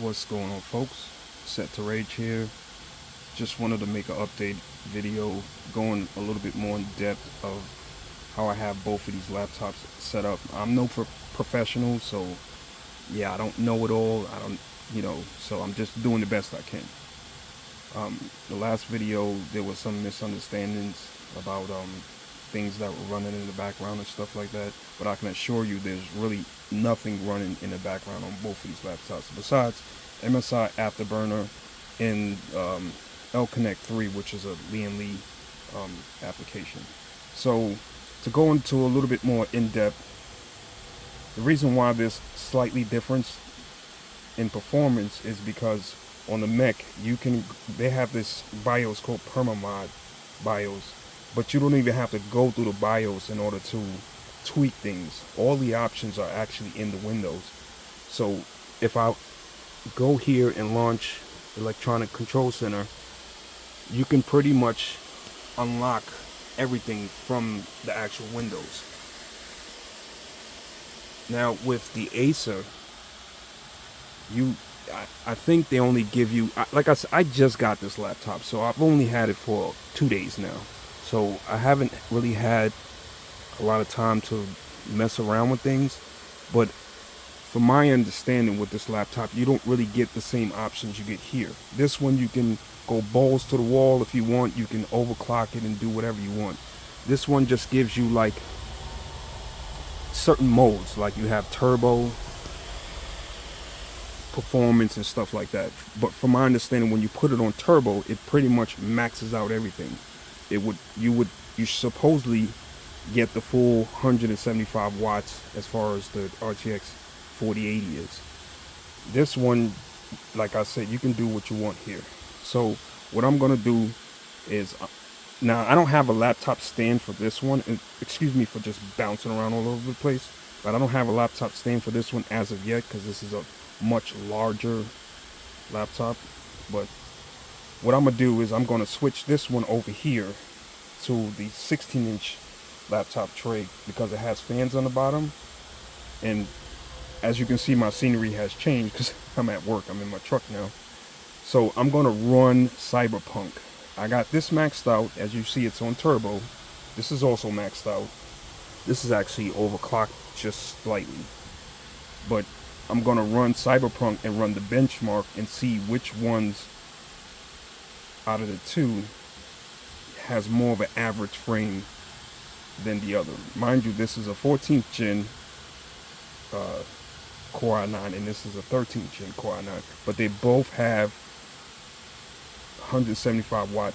What's going on, folks? Set to Rage here. Just wanted to make an update video going a little bit more in depth of how I have both of these laptops set up. I'm no professional, so yeah, I don't know it all. I don't, so I'm just doing the best I can. The last video, there was some misunderstandings about things that were running in the background and stuff like that, but I can assure you there's really nothing running in the background on both of these laptops besides MSI Afterburner and L-Connect 3, which is a Lee application. So to go into a little bit more in-depth, the reason why there's slightly difference in performance is because on the mech they have this BIOS called permamod BIOS, but you don't even have to go through the BIOS in order to tweak things. All the options are actually in the Windows. So if I go here and launch Electronic Control Center, you can pretty much unlock everything from the actual Windows. Now with the Acer, I think they only give you, like I said, I just got this laptop, so I've only had it for 2 days now. So I haven't really had a lot of time to mess around with things. But from my understanding with this laptop, you don't really get the same options you get here. This one, you can go balls to the wall if you want. You can overclock it and do whatever you want. This one just gives you like certain modes, like you have turbo, performance and stuff like that. But from my understanding, when you put it on turbo, it pretty much maxes out everything. You supposedly get the full 175 watts as far as the RTX 4080 is. This one, like I said, you can do what you want here. So what I'm gonna do is, now I don't have a laptop stand for this one, and excuse me for just bouncing around all over the place, but I don't have a laptop stand for this one as of yet, because this is a much larger laptop. But what I'm gonna do is I'm gonna switch this one over here to the 16-inch laptop tray, because it has fans on the bottom. And as you can see, my scenery has changed because I'm at work. I'm in my truck now. So I'm gonna run Cyberpunk. I got this maxed out. As you see, it's on turbo. This is also maxed out. This is actually overclocked just slightly. But I'm gonna run Cyberpunk and run the benchmark and see which ones out of the two has more of an average frame than the other. Mind you, this is a 14th gen Core i9, and this is a 13th gen Core i9, but they both have 175 watt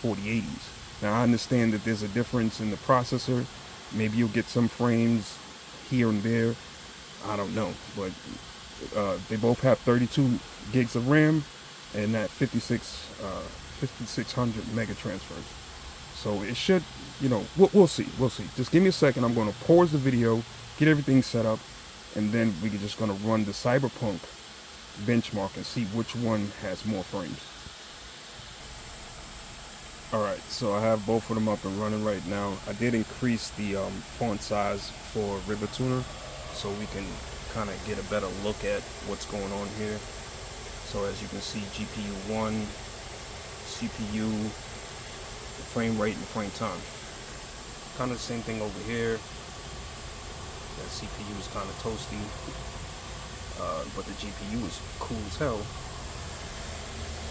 4080s. Now I understand that there's a difference in the processor. Maybe you'll get some frames here and there, I don't know, but they both have 32 gigs of RAM and that 5600 mega transfers. So it should, we'll see. Just give me a second. I'm going to pause the video, get everything set up, and then we're just going to run the Cyberpunk benchmark and see which one has more frames. Alright, so I have both of them up and running right now. I did increase the font size for River Tuner, so we can kind of get a better look at what's going on here. So as you can see, GPU 1, CPU, frame rate and frame time. Kind of the same thing over here. That CPU is kind of toasty, but the GPU is cool as hell.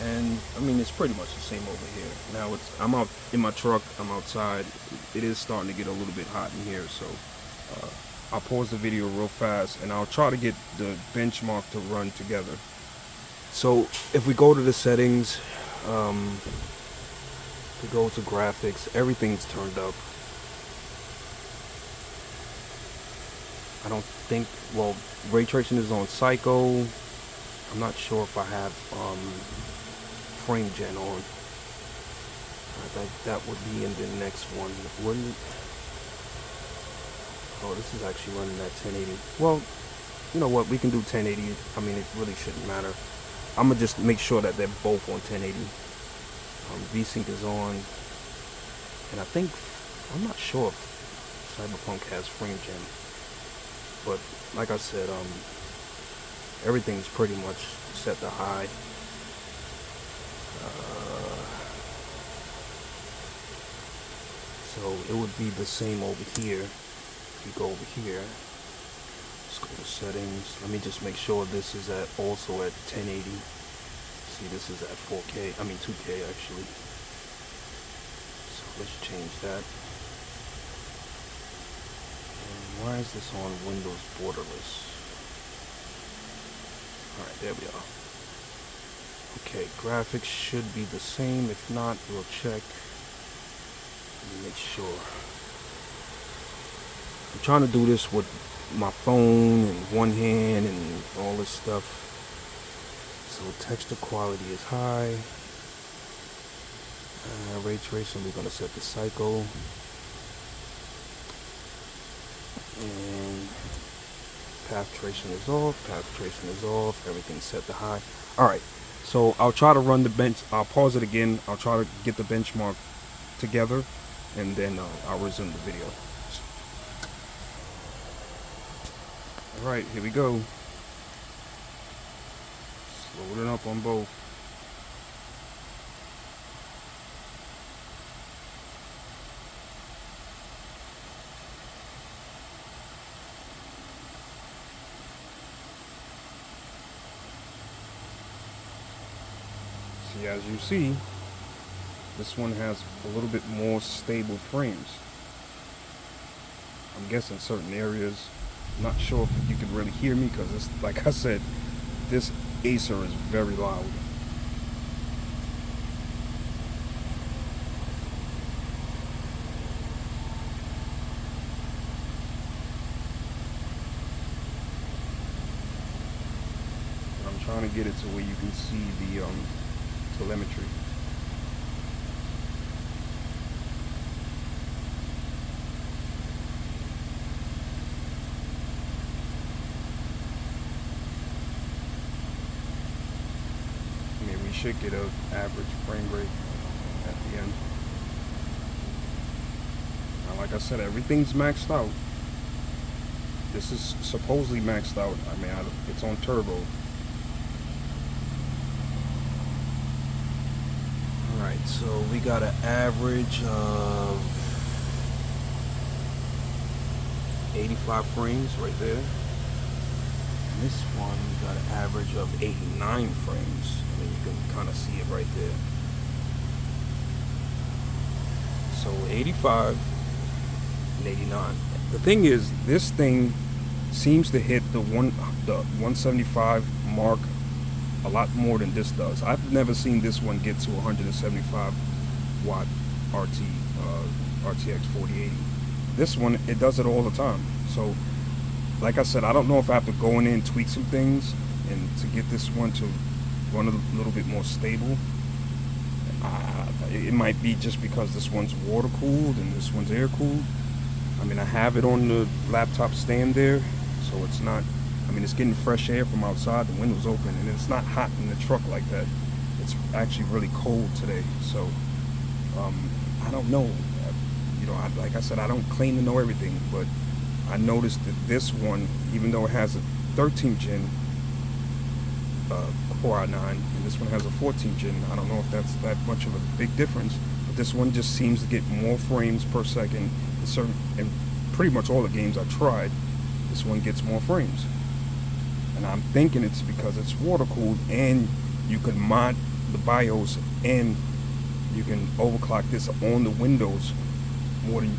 And I mean, it's pretty much the same over here. Now I'm out in my truck, I'm outside. It is starting to get a little bit hot in here, so I'll pause the video real fast and I'll try to get the benchmark to run together. So if we go to the settings, we go to graphics, everything's turned up. I don't think, well, ray tracing is on Psycho. I'm not sure if I have frame gen on. I think that would be in the next one, wouldn't it? Oh, this is actually running at 1080. Well, you know what, we can do 1080. I mean, it really shouldn't matter. I'm gonna just make sure that they're both on 1080. VSync is on, and I think, I'm not sure if Cyberpunk has frame gen, but like I said, everything's pretty much set to high. So it would be the same over here. If you go over here, let's go to settings. Let me just make sure this is also at 1080. See, this is at 4K. I mean 2K actually. So let's change that. And why is this on Windows borderless? All right, there we are. Okay, graphics should be the same. If not, we'll check. Let me make sure. I'm trying to do this with my phone and one hand and all this stuff. So texture quality is high. Ray tracing, we're going to set the cycle. And path tracing is off. Path tracing is off. Everything's set to high. Alright, so I'll try to run the bench. I'll pause it again. I'll try to get the benchmark together. And then I'll resume the video. Alright, here we go. Just loading up on both. See, as you see, this one has a little bit more stable frames. I'm guessing certain areas. I'm not sure if you can really hear me because it's like I said, this Acer is very loud. I'm trying to get it to where you can see the telemetry. Should get an average frame rate at the end. Now, like I said, everything's maxed out. This is supposedly maxed out. I mean, it's on turbo. Alright, so we got an average of 85 frames right there. And this one, we got an average of 89 frames. You can kind of see it right there. So 85 and 89. The thing is, this thing seems to hit the 175 mark a lot more than this does. I've never seen this one get to 175 watt RTX 4080. This one, it does it all the time. So like I said, I don't know if I have to go in there and tweak some things and to get this one to run a little bit more stable. It might be just because this one's water cooled and this one's air cooled. I mean, I have it on the laptop stand there, so it's not, I mean, it's getting fresh air from outside, the window's open, and it's not hot in the truck like that. It's actually really cold today, so I don't know. You know, like I said, I don't claim to know everything, but I noticed that this one, even though it has a 13 gen Core i9 and this one has a 14 gen, I don't know if that's that much of a big difference, but this one just seems to get more frames per second in certain, and pretty much all the games I tried, this one gets more frames. And I'm thinking it's because it's water cooled and you can mod the BIOS and you can overclock this on the Windows more than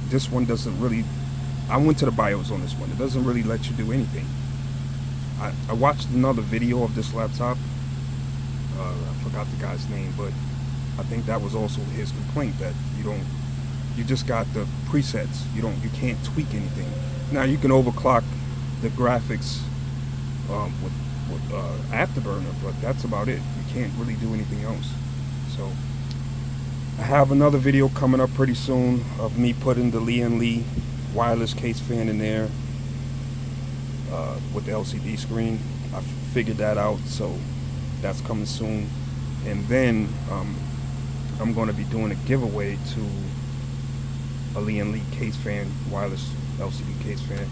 this one doesn't really. I went to the BIOS on this one. It doesn't really let you do anything. I watched another video of this laptop. I forgot the guy's name, but I think that was also his complaint, that you just got the presets. You can't tweak anything. Now you can overclock the graphics with Afterburner, but that's about it. You can't really do anything else. So I have another video coming up pretty soon of me putting the Lee wireless case fan in there with the LCD screen. I figured that out, so that's coming soon. And then I'm going to be doing a giveaway to a Lee case fan, wireless LCD case fan,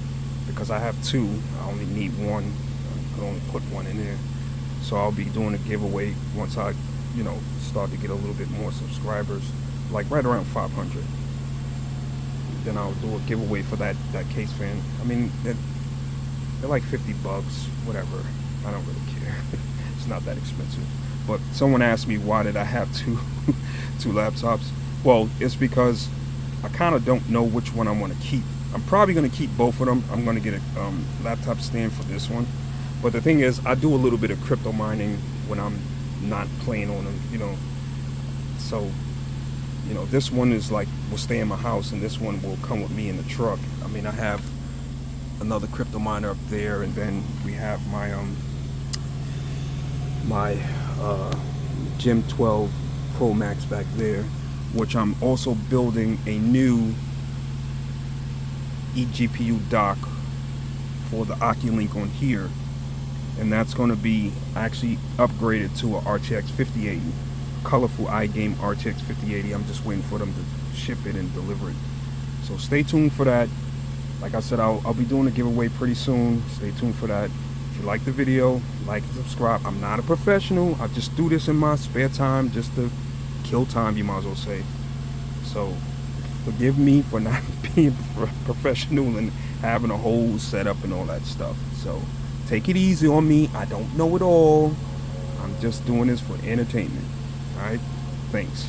because I have two. I only need one. could only put one in there. So I'll be doing a giveaway once I, start to get a little bit more subscribers, like right around 500. Then I'll do a giveaway for that case fan. I mean, they're like $50, whatever. I don't really care. It's not that expensive. But someone asked me why did I have two laptops. Well, it's because I kind of don't know which one I want to keep. I'm probably going to keep both of them. I'm going to get a laptop stand for this one. But the thing is, I do a little bit of crypto mining when I'm not playing on them, So, this one is like, will stay in my house, and this one will come with me in the truck. I mean, I have another crypto miner up there, and then we have my Gem 12 Pro Max back there, which I'm also building a new eGPU dock for the Oculink on here, and that's going to be actually upgraded to a RTX 5080, colorful iGame RTX 5080. I'm just waiting for them to ship it and deliver it. So stay tuned for that. Like I said, I'll be doing a giveaway pretty soon. Stay tuned for that. If you like the video, like and subscribe. I'm not a professional. I just do this in my spare time just to kill time, you might as well say. So forgive me for not being professional and having a whole setup and all that stuff. So take it easy on me. I don't know it all. I'm just doing this for entertainment. All right? Thanks.